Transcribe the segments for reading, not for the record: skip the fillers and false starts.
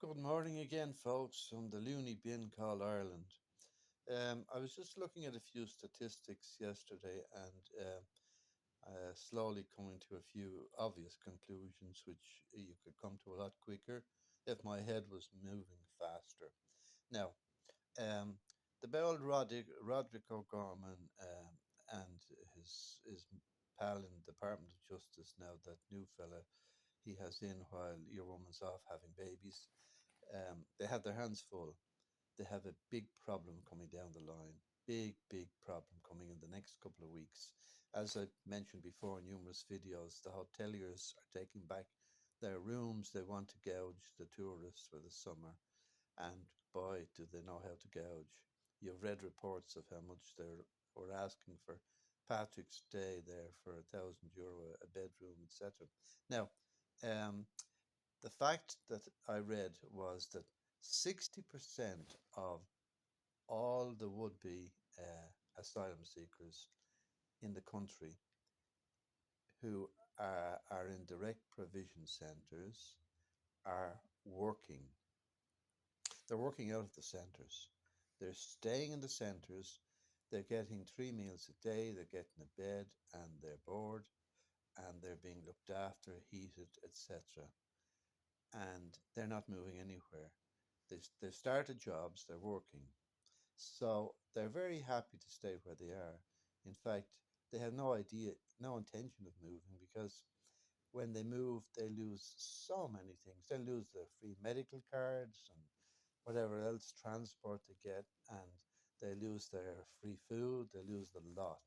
Good morning again, folks, from the loony bin called Ireland. I was just looking at a few statistics yesterday and slowly coming to a few obvious conclusions, which you could come to a lot quicker if my head was moving faster. Now, um, the old Roderick O'Gorman and his pal in the Department of Justice now, that new fella he has in while your woman's off having babies, they have their hands full. They have a big problem coming down the line. Big problem coming in the next couple of weeks. As I mentioned before in numerous videos, the hoteliers are taking back their rooms. They want to gouge the tourists for the summer. And boy, do they know how to gouge. You've read reports of how much were asking for Patrick's Day there for €1,000 a bedroom, etc. Now, um, the fact that I read was that 60% of all the would-be asylum seekers in the country who are in direct provision centres are working. They're working out of the centres. They're staying in the centres. They're getting 3 meals a day. They're getting a bed and they're bored and they're being looked after, heated, etc. And they're not moving anywhere. They've started jobs. They're working. So they're very happy to stay where they are. In fact, they have no idea, no intention of moving because when they move, they lose so many things. They lose their free medical cards and whatever else transport they get, and they lose their free food, they lose the lot.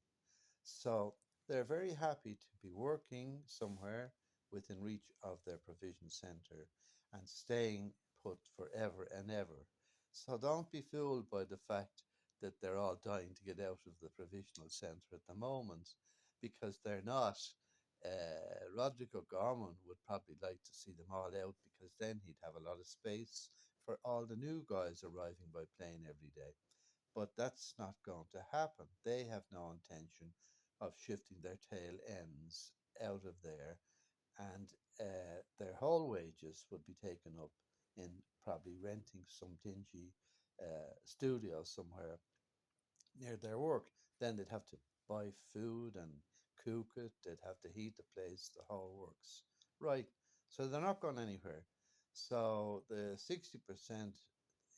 So they're very happy to be working somewhere within reach of their provision centre and staying put forever and ever. So don't be fooled by the fact that they're all dying to get out of the provisional centre at the moment, because they're not. Roderick O'Gorman would probably like to see them all out because then he'd have a lot of space for all the new guys arriving by plane every day. But that's not going to happen. They have no intention of shifting their tail ends out of there, and their whole wages would be taken up in probably renting some dingy studio somewhere near their work. Then they'd have to buy food and cook it, they'd have to heat the place, the whole works. Right. So they're not going anywhere. So the 60%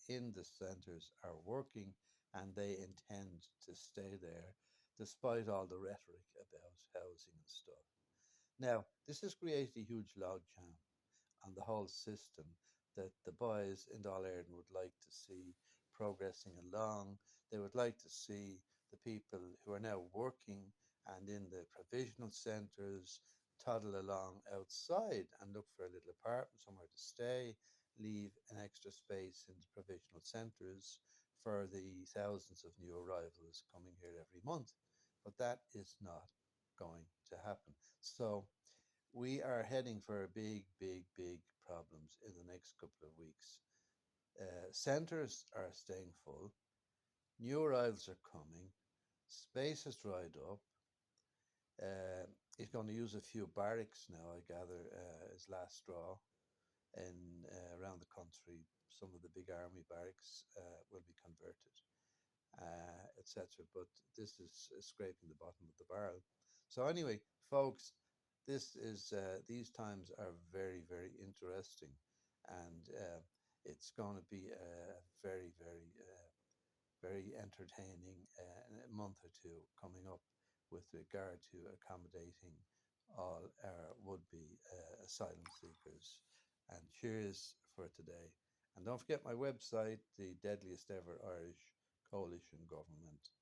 in the centres are working and they intend to stay there despite all the rhetoric about housing and stuff. Now, this has created a huge logjam on the whole system that the boys in Dáil Éireann would like to see progressing along. They would like to see the people who are now working and in the provisional centres toddle along outside and look for a little apartment somewhere to stay, leave an extra space in the provisional centres for the thousands of new arrivals coming here every month. But that is not going to happen. So we are heading for big problems in the next couple of weeks. Centres are staying full, new arrivals are coming, space has dried up. He's going to use a few barracks now, I gather, as last straw in around the country. Some of the big army barracks will be converted, etc. But this is scraping the bottom of the barrel. So anyway, folks, these times are very interesting, and it's going to be a very entertaining month or two coming up with regard to accommodating all our would-be asylum seekers. And cheers for today. And don't forget my website, the deadliest ever Irish coalition government.